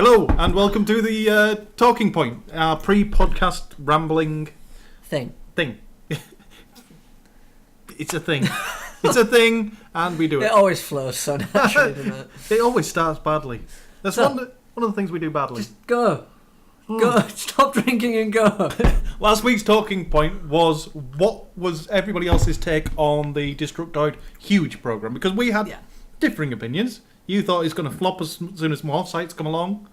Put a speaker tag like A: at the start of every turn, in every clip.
A: Hello, and welcome to the Talking Point, our pre-podcast rambling
B: thing.
A: It's a thing. It's a thing, and we do it.
B: It always flows so naturally, doesn't it?
A: It always starts badly. That's one of the things we do badly.
B: Just go. Go. Stop drinking and go.
A: Last week's Talking Point was what was everybody else's take on the Destructiod HUGE Program, because we had differing opinions. You thought it's going to flop as soon as more sites come along.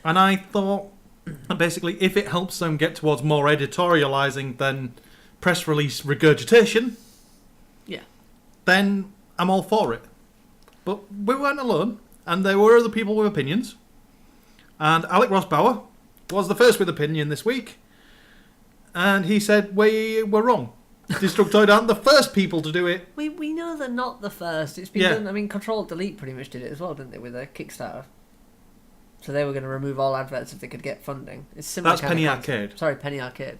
A: And I thought, basically, if it helps them get towards more editorialising than press release regurgitation, then I'm all for it. But we weren't alone, and there were other people with opinions. And Alec Ross-Bower was the first with opinion this week. And he said we were wrong. Destructiod aren't the first people to do it.
B: We know they're not the first. It's been done. I mean, Control-Delete pretty much did it as well, didn't they, with their Kickstarter? So they were going to remove all adverts if they could get funding. It's similar.
A: That's Penny Arcade.
B: Sorry, Penny Arcade.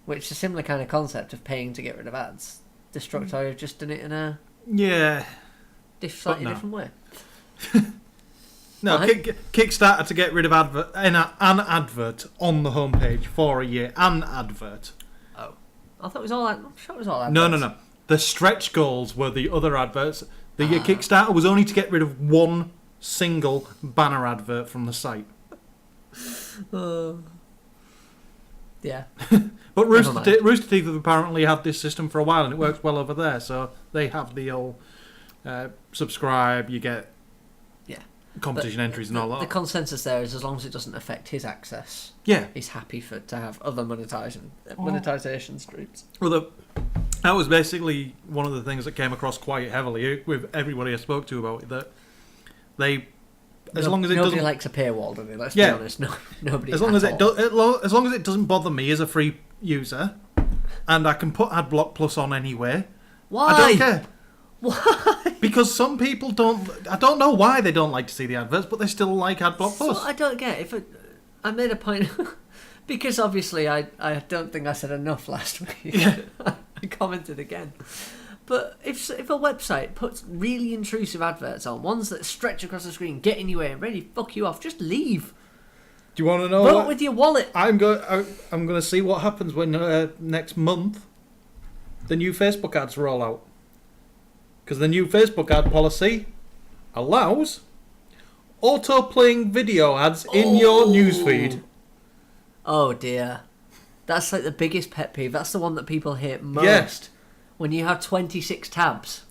B: Which is a similar kind of concept of paying to get rid of ads. Destructiod have just done it in a slightly different way.
A: No, Kickstarter to get rid of an advert on the homepage for a year. An advert.
B: Oh. I thought it was all I'm sure it was all adverts.
A: No. The stretch goals were the other adverts. The Kickstarter was only to get rid of one single banner advert from the site.
B: Yeah.
A: But Rooster Teeth have apparently had this system for a while, and it works well over there. So they have the old subscribe, you get competition entries and all that.
B: The consensus there is as long as it doesn't affect his access, he's happy to have other monetization streams.
A: Well, that was basically one of the things that came across quite heavily with everybody I spoke to about it. That they,
B: nobody likes a paywall, do they? Let's be honest. No, nobody.
A: As long as it doesn't bother me as a free user, and I can put AdBlock Plus on anyway.
B: Why?
A: I don't care.
B: Why?
A: Because some people don't. I don't know why they don't like to see the adverts, but they still like AdBlock Plus.
B: So I don't get I made a point because obviously I don't think I said enough last week.
A: Yeah.
B: I commented again. But if a website puts really intrusive adverts on, ones that stretch across the screen, get in your way, and really fuck you off, just leave.
A: Do you want to know?
B: Vote with your wallet.
A: I'm going to see what happens when next month the new Facebook ads roll out. Because the new Facebook ad policy allows auto-playing video ads in your newsfeed.
B: Oh dear. That's like the biggest pet peeve. That's the one that people hate most.
A: Yes.
B: When you have 26 tabs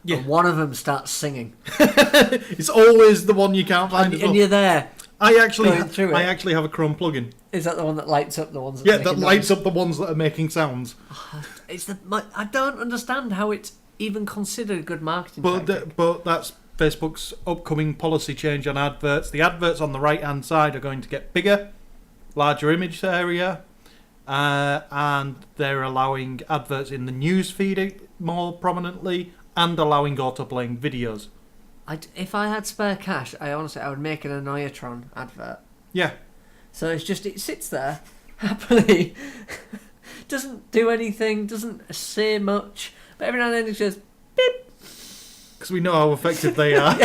B: and one of them starts singing.
A: It's always the one you can't find.
B: And you're there.
A: I actually have a Chrome plugin.
B: Is that the one that lights up the ones that
A: lights up the ones that are making sounds.
B: I don't understand how it's even considered a good marketing tactic.
A: But that's Facebook's upcoming policy change on adverts. The adverts on the right-hand side are going to get bigger, larger image area, and they're allowing adverts in the news feed more prominently and allowing auto-playing videos.
B: If I had spare cash, I would make an Annoyatron advert.
A: Yeah.
B: So it sits there happily, doesn't do anything, doesn't say much, but every now and then it just beep.
A: Because we know how effective they are.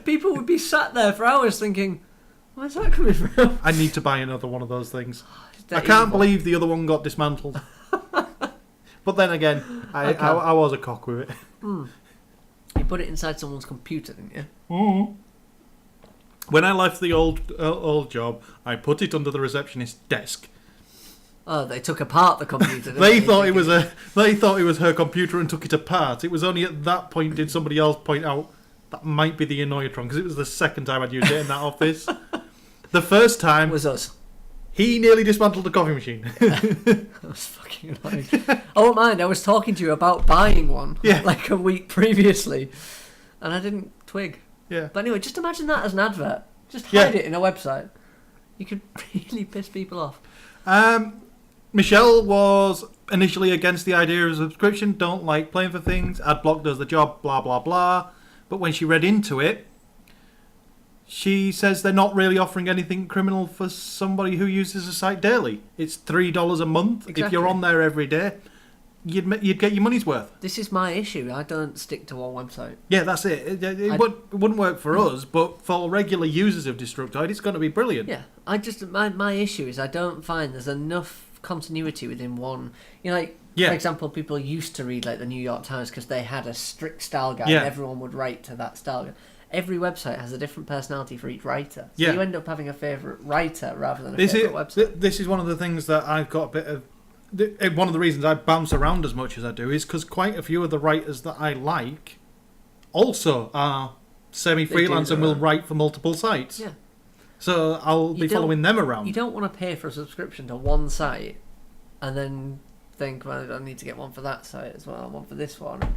B: People would be sat there for hours thinking, where's that coming from?
A: I need to buy another one of those things. I can't believe the other one got dismantled. But then again, I was a cock with it.
B: You put it inside someone's computer, didn't you?
A: Mm. When I left the old job, I put it under the receptionist's desk.
B: Oh, they took apart the computer.
A: They thought it was her computer and took it apart. It was only at that point did somebody else point out that might be the Annoyatron, because it was the second time I'd used it in that office. The first time
B: was us.
A: He nearly dismantled the coffee machine.
B: That was fucking annoying. I won't mind. I was talking to you about buying one like a week previously, and I didn't twig.
A: Yeah.
B: But anyway, just imagine that as an advert. Just hide it in a website. You could really piss people off.
A: Michelle was initially against the idea of a subscription. Don't like paying for things. AdBlock does the job. Blah blah blah. But when she read into it, she says they're not really offering anything criminal for somebody who uses the site daily. It's $3 a month if you're on there every day. you'd get your money's worth.
B: This is my issue. I don't stick to one website.
A: Yeah, that's it. It wouldn't work for us, but for regular users of Destructoid, it's going to be brilliant.
B: Yeah, my issue is I don't find there's enough continuity within one. You know, like for example, people used to read like the New York Times because they had a strict style guide. And everyone would write to that style guide. Every website has a different personality for each writer. So you end up having a favourite writer rather than a favourite website.
A: This is one of the things that I've got a bit of... One of the reasons I bounce around as much as I do is because quite a few of the writers that I like also are semi-freelance and will write for multiple sites.
B: Yeah.
A: So I'll be following them around.
B: You don't want to pay for a subscription to one site and then think, well, I need to get one for that site as well, one for this one.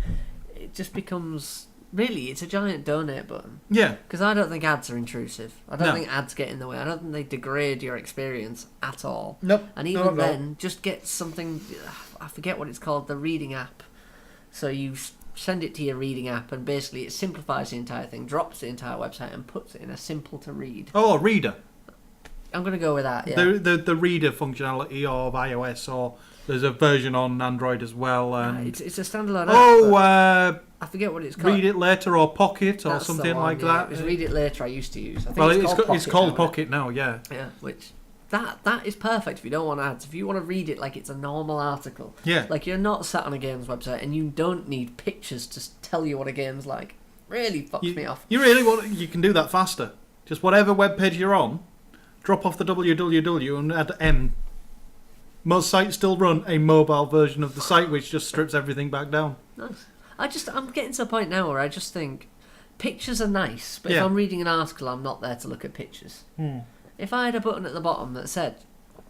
B: It just becomes... Really, it's a giant donate button. Yeah. Because I don't think ads are intrusive. I don't think ads get in the way. I don't think they degrade your experience at all.
A: Nope.
B: And even then, just get something... I forget what it's called, the reading app. So you send it to your reading app and basically it simplifies the entire thing, drops the entire website and puts it in a simple to read.
A: Oh, a reader.
B: I'm going to go with that, yeah.
A: The reader functionality of iOS, or there's a version on Android as well. And
B: it's a standalone app. I forget what it's called.
A: Read It Later or Pocket or something like that.
B: It was Read It Later I used to use. I think
A: it's called Pocket now, yeah.
B: Yeah, which... That is perfect if you don't want ads. If you want to read it like it's a normal article.
A: Yeah.
B: Like you're not sat on a games website and you don't need pictures to tell you what a game's like. Really fucks me off.
A: You can do that faster. Just whatever web page you're on, drop off the www and add M. Most sites still run a mobile version of the site which just strips everything back down.
B: Nice. I'm getting to a point now where I just think pictures are nice, but if I'm reading an article, I'm not there to look at pictures. If I had a button at the bottom that said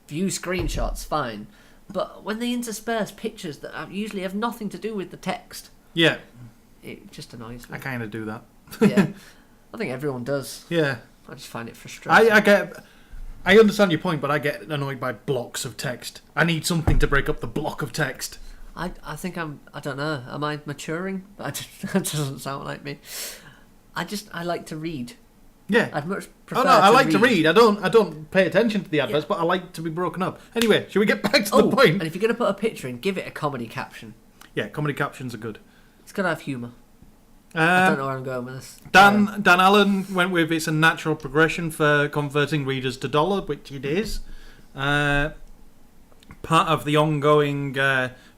B: view screenshots, fine. But when they intersperse pictures that usually have nothing to do with the text, it just annoys me.
A: I kind of do that.
B: Yeah, I think everyone does.
A: Yeah,
B: I just find it frustrating.
A: I understand your point, but I get annoyed by blocks of text. I need something to break up the block of text.
B: I think I don't know. Am I maturing? That doesn't sound like me. I like to read.
A: Yeah.
B: I'd much prefer
A: I like to read. I don't pay attention to the adverts, but I like to be broken up. Anyway, shall we get back to the point?
B: And if you're going to put a picture in, give it a comedy caption.
A: Yeah, comedy captions are good.
B: It's got to have humour. I don't know where I'm going with this.
A: Dan Allen went with it's a natural progression for converting readers to dollar, which it is. Part of the ongoing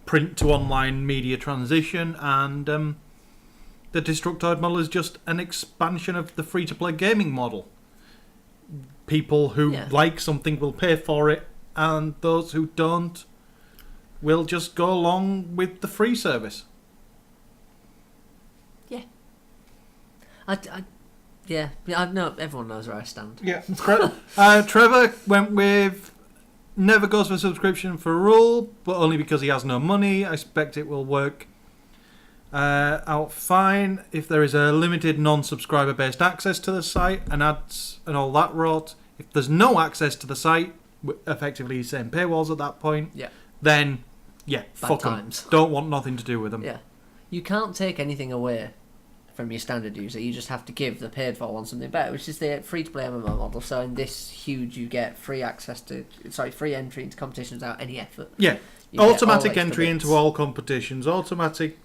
A: print to online media transition, and the Destructoid model is just an expansion of the free-to-play gaming model. People who like something will pay for it, and those who don't will just go along with the free service.
B: I know everyone knows where I stand.
A: Yeah. Trevor went with never goes for subscription for a rule, but only because he has no money. I expect it will work out fine if there is a limited non-subscriber based access to the site and ads and all that rot. If there's no access to the site, effectively he's saying paywalls at that point, then fuck them. Don't want nothing to do with them.
B: Yeah. You can't take anything away from your standard user. You just have to give the paid for one something better, which is the free-to-play MMO model. So in this Huge, you get free entry into competitions without any effort.
A: Yeah, automatic entry into all competitions, automatic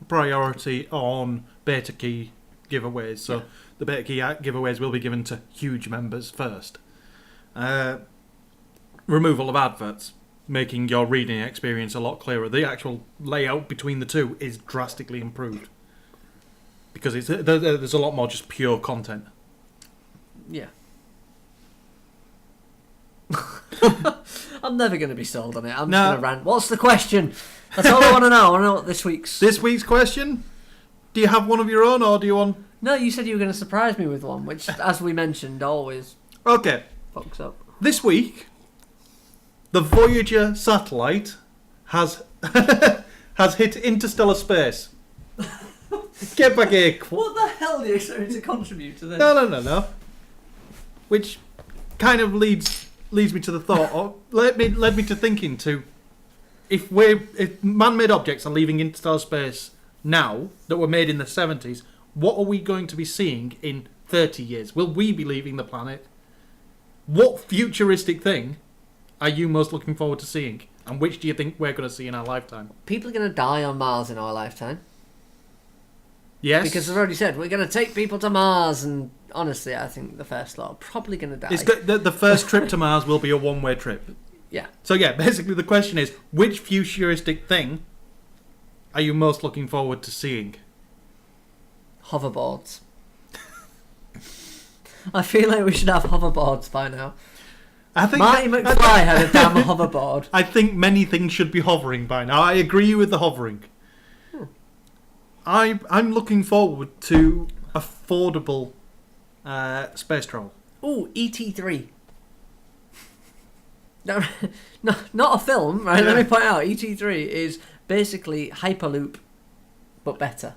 A: priority on beta key giveaways. So the beta key giveaways will be given to Huge members first. Removal of adverts, making your reading experience a lot clearer. The actual layout between the two is drastically improved, because there's a lot more just pure content.
B: Yeah. I'm never going to be sold on it. I'm just going to rant. What's the question? That's all I want to know. I want to know what this week's question.
A: Do you have one of your own, or do you want...
B: No, you said you were going to surprise me with one, which, as we mentioned, always fucks up.
A: This week, the Voyager satellite has hit interstellar space. Get back here.
B: What the hell do you expect me to contribute to this?
A: No. Which kind of leads me to the thought, or led me to thinking to, if man-made objects are leaving interstellar space now that were made in the 70s, what are we going to be seeing in 30 years? Will we be leaving the planet? What futuristic thing are you most looking forward to seeing? And which do you think we're going to see in our lifetime?
B: People are going to die on Mars in our lifetime.
A: Yes.
B: Because I've already said, we're going to take people to Mars, and honestly, I think the first lot are probably going to die.
A: The first trip to Mars will be a one-way trip.
B: Yeah.
A: So yeah, basically the question is, which futuristic thing are you most looking forward to seeing?
B: Hoverboards. I feel like we should have hoverboards by now.
A: I think
B: Marty McFly had a damn hoverboard.
A: I think many things should be hovering by now. I agree with the hovering. I'm looking forward to affordable space travel.
B: Ooh, ET3. No, not a film, right?
A: Yeah.
B: Let me point out, ET3 is basically Hyperloop, but better.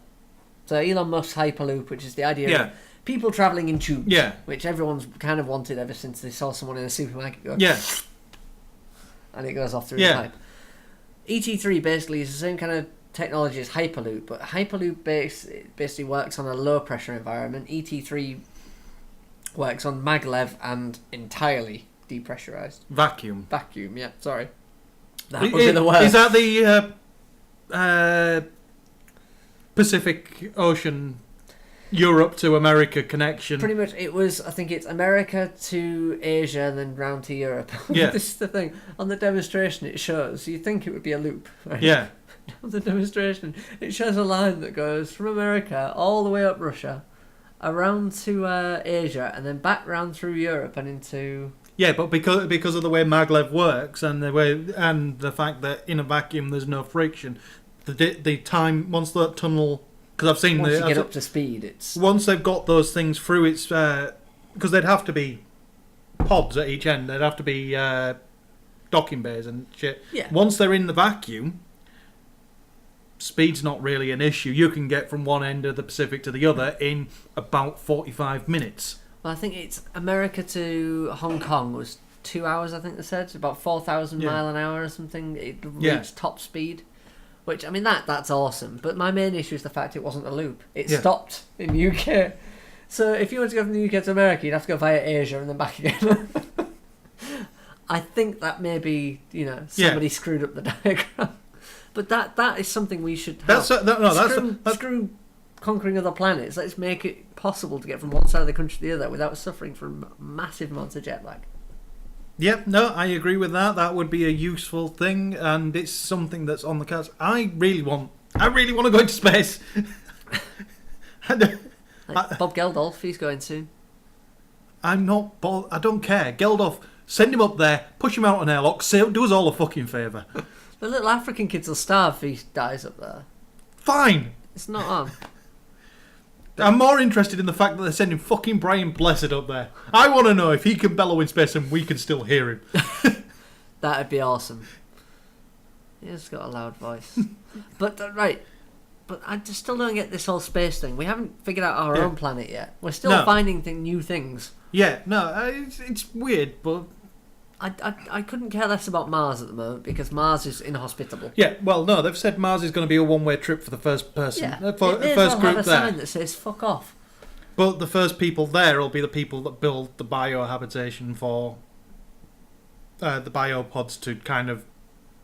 B: So Elon Musk's Hyperloop, which is the idea of people travelling in tubes, which everyone's kind of wanted ever since they saw someone in a supermarket go, and it goes off through the pipe. ET3 basically is the same kind of technology as Hyperloop, but Hyperloop basically works on a low pressure environment. ET3 works on maglev and entirely depressurized.
A: Vacuum,
B: yeah, sorry. That would be the word.
A: Is that the Pacific Ocean, Europe to America connection?
B: Pretty much, I think it's America to Asia and then round to Europe.
A: Yeah.
B: This is the thing. On the demonstration it shows, you'd think it would be a loop, right?
A: Yeah.
B: On the demonstration, it shows a line that goes from America all the way up Russia, around to Asia, and then back round through Europe and into...
A: Yeah, but because of the way maglev works and the fact that in a vacuum there's no friction, the time once that tunnel, because I've seen
B: once you get up to speed, it's
A: once they've got those things through, it's because they'd have to be pods at each end, there'd have to be docking bays and shit.
B: Yeah.
A: Once they're in the vacuum, speed's not really an issue. You can get from one end of the Pacific to the other in about 45 minutes.
B: Well, I think it's America to Hong Kong was 2 hours, I think they said. About 4,000 mile an hour or something. It reached top speed. Which, I mean, that's awesome. But my main issue is the fact it wasn't a loop. It stopped in the UK. So if you wanted to go from the UK to America, you'd have to go via Asia and then back again. I think that maybe, somebody screwed up the diagram. But that is something we should have. Screw conquering other planets. Let's make it possible to get from one side of the country to the other without suffering from massive amounts of jet lag.
A: Yep, no, I agree with that. That would be a useful thing, and it's something that's on the cards. I really want to go into space.
B: Bob Geldof, he's going soon.
A: I'm not. I don't care. Geldof, send him up there, push him out an airlock, do us all a fucking favour.
B: The little African kids will starve if he dies up there.
A: Fine.
B: It's not on.
A: I'm more interested in the fact that they're sending fucking Brian Blessed up there. I want to know if he can bellow in space and we can still hear him.
B: That'd be awesome. He's got a loud voice. But I just still don't get this whole space thing. We haven't figured out our own planet yet. We're still finding new things.
A: Yeah, no, it's weird, but...
B: I couldn't care less about Mars at the moment because Mars is inhospitable.
A: Yeah, well, no, they've said Mars is going to be a one-way trip for the first person.
B: Yeah,
A: for the first group
B: have a
A: there.
B: sign that says "fuck off."
A: But the first people there will be the people that build the biohabitation for the biopods to kind of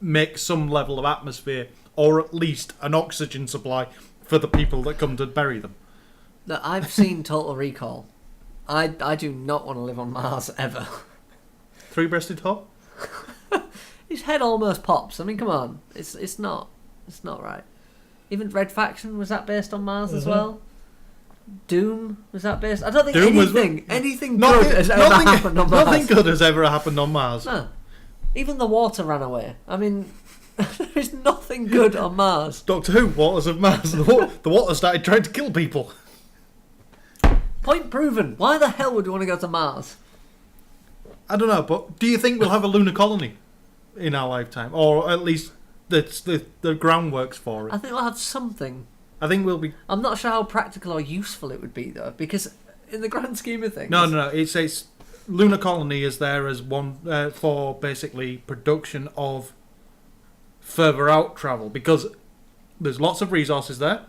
A: make some level of atmosphere or at least an oxygen supply for the people that come to bury them.
B: Look, I've seen Total Recall. I do not want to live on Mars ever.
A: Three-breasted hop?
B: His head almost pops. I mean, come on. It's not right. Even Red Faction, was that based on Mars as well? Doom, was that based? I don't think anything good has ever happened on Mars.
A: Nothing good has ever happened on Mars.
B: No. Even the water ran away. I mean, there is nothing good on Mars.
A: Doctor Who, Waters of Mars. The water started trying to kill people.
B: Point proven. Why the hell would you want to go to Mars?
A: I don't know, but do you think we'll have a lunar colony in our lifetime? Or at least the groundwork's for it?
B: I think we'll have something.
A: I think we'll be...
B: I'm not sure how practical or useful it would be, though, because in the grand scheme of things...
A: No. It's lunar colony is there as one for basically production of further out travel, because there's lots of resources there,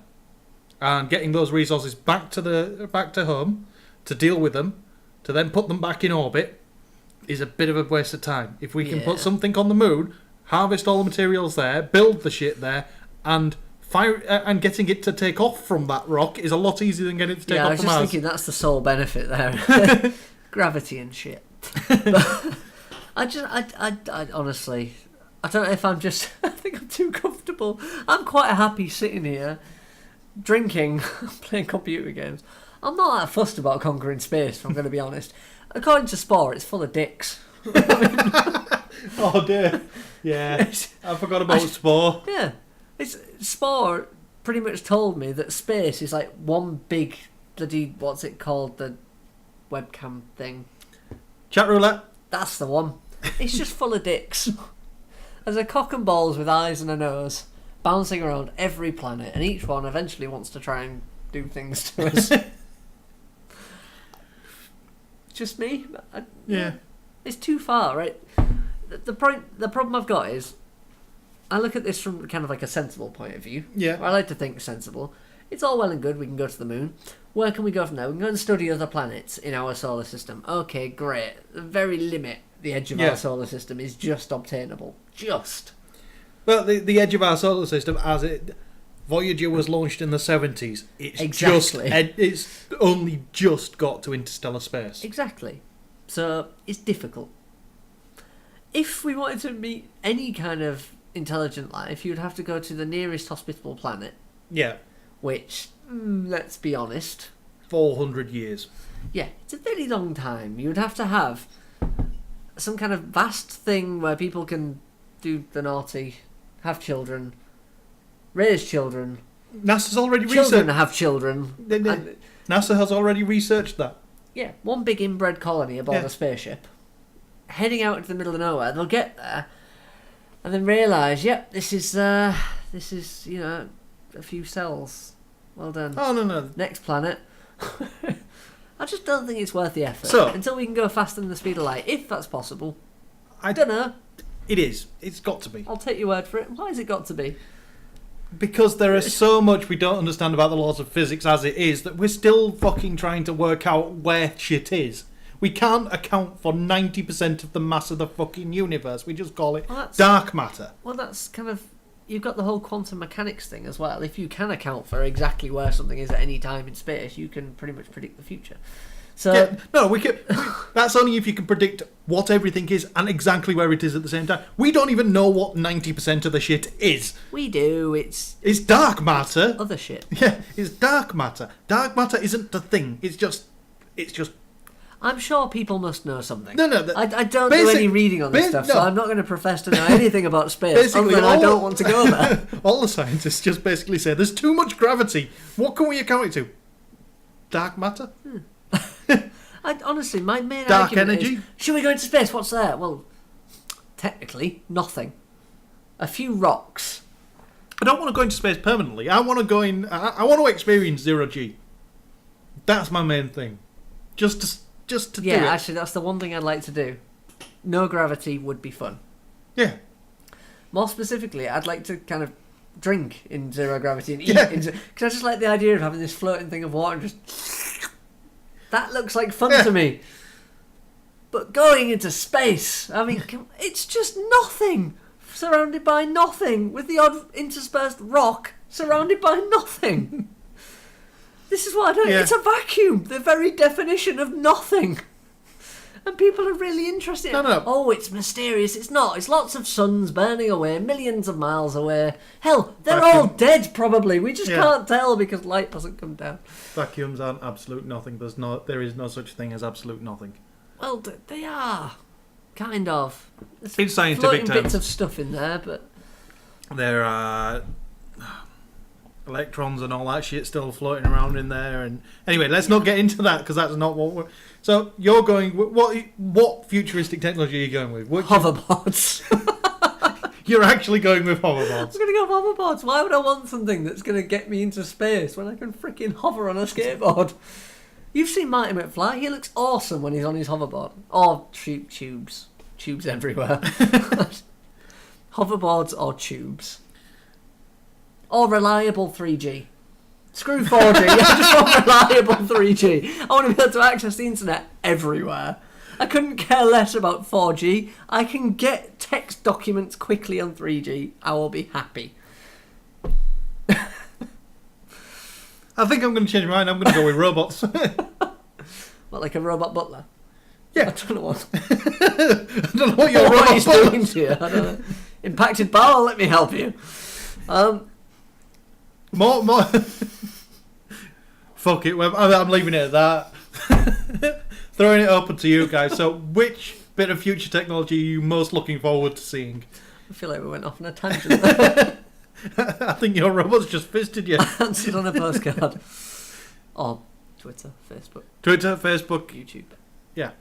A: and getting those resources back to home to deal with them, to then put them back in orbit, is a bit of a waste of time. If we can put something on the moon harvest all the materials there, build the shit there, and fire and getting it to take off from that rock is a lot easier than getting it to take off
B: I was
A: from
B: just
A: Mars.
B: thinking that's the sole benefit there. Gravity and shit. But I honestly, I don't know if I'm just, I think I'm too comfortable. I'm quite happy sitting here, drinking, playing computer games. I'm not that fussed about conquering space, if I'm going to be honest. According to Spore, it's full of dicks.
A: Oh dear. Yeah. I forgot about Spore.
B: Yeah. Spore pretty much told me that space is like one big bloody, what's it called, the webcam thing.
A: Chat roulette.
B: That's the one. It's just full of dicks. There's a cock and balls with eyes and a nose bouncing around every planet, and each one eventually wants to try and do things to us. Just me?
A: Yeah.
B: It's too far, right? The problem I've got is, I look at this from kind of like a sensible point of view.
A: Yeah.
B: I like to think sensible. It's all well and good, we can go to the moon. Where can we go from there? We can go and study other planets in our solar system. Okay, great. The very limit, the edge of our solar system, is just obtainable. Just.
A: Well, the edge of our solar system, Voyager was launched in the 70s. It's only just got to interstellar space.
B: Exactly. So, it's difficult. If we wanted to meet any kind of intelligent life, you'd have to go to the nearest hospitable planet.
A: Yeah.
B: Which, let's be honest...
A: 400 years.
B: Yeah, it's a very long time. You'd have to have some kind of vast thing where people can do the naughty, have children, raise children.
A: NASA's already
B: children have children.
A: NASA has already researched that.
B: Yeah, one big inbred colony aboard a spaceship, heading out into the middle of nowhere. They'll get there, and then realise, this is a few cells. Well done.
A: Oh no.
B: Next planet. I just don't think it's worth the effort.
A: So,
B: until we can go faster than the speed of light, if that's possible. I don't know.
A: It is. It's got to be.
B: I'll take your word for it. Why has it got to be?
A: Because there is so much we don't understand about the laws of physics as it is that we're still fucking trying to work out where shit is. We can't account for 90% of the mass of the fucking universe. We just call it dark matter.
B: Well, that's kind of... You've got the whole quantum mechanics thing as well. If you can account for exactly where something is at any time in space, you can pretty much predict the future. So
A: we can. That's only if you can predict what everything is and exactly where it is at the same time. We don't even know what 90% of the shit is.
B: We do. It's
A: dark matter.
B: Other shit.
A: Yeah, it's dark matter. Dark matter isn't the thing. It's just.
B: I'm sure people must know something.
A: No.
B: I don't do any reading on this stuff, so I'm not going to profess to know anything about space. Other than I don't want to go there.
A: All the scientists just basically say there's too much gravity. What can we account it to? Dark matter.
B: Honestly, my main
A: dark
B: argument
A: energy.
B: is, should we go into space? What's there? Well, technically, nothing. A few rocks.
A: I don't want to go into space permanently. I want to go in. I want to experience 0G. That's my main thing. Just to do it.
B: Yeah, actually, that's the one thing I'd like to do. No gravity would be fun.
A: Yeah.
B: More specifically, I'd like to kind of drink in zero gravity and eat because I just like the idea of having this floating thing of water and just... That looks like fun to me. But going into space, I mean, it's just nothing. Surrounded by nothing. With the odd interspersed rock surrounded by nothing. This is what I don't... Yeah. It's a vacuum. The very definition of nothing. And people are really interested.
A: No.
B: Oh, it's mysterious. It's not. It's lots of suns burning away, millions of miles away. Hell, they're all dead, probably. We just can't tell because light doesn't come down.
A: Vacuums aren't absolute nothing. There is no such thing as absolute nothing.
B: Well, they are. Kind of. There's
A: in scientific terms.
B: Bits of stuff in there, but...
A: There are... electrons and all that shit still floating around in there, and anyway, let's not get into that because that's not what we're... So you're going... What futuristic technology are you going with?
B: Hoverboards.
A: You're actually going with hoverboards.
B: I'm going to go with hoverboards. Why would I want something that's going to get me into space when I can freaking hover on a skateboard? You've seen Marty McFly. He looks awesome when he's on his hoverboard. Or tubes. Tubes everywhere. Hoverboards or tubes. Or reliable 3G. Screw 4G. I just want reliable 3G. I want to be able to access the internet everywhere. I couldn't care less about 4G. I can get text documents quickly on 3G. I will be happy.
A: I think I'm going to change my mind. I'm going to go with robots.
B: What, like a robot butler?
A: Yeah.
B: I don't know what.
A: I don't know what your
B: What
A: robot
B: he's doing to you. I don't know. Impacted bowel, let me help you.
A: More. Fuck it. I'm leaving it at that. Throwing it open to you guys. So, which bit of future technology are you most looking forward to seeing?
B: I feel like we went off on a tangent.
A: I think your robot's just fisted you.
B: Answered on a postcard. Or Twitter, Facebook,
A: Twitter, Facebook,
B: YouTube.
A: Yeah.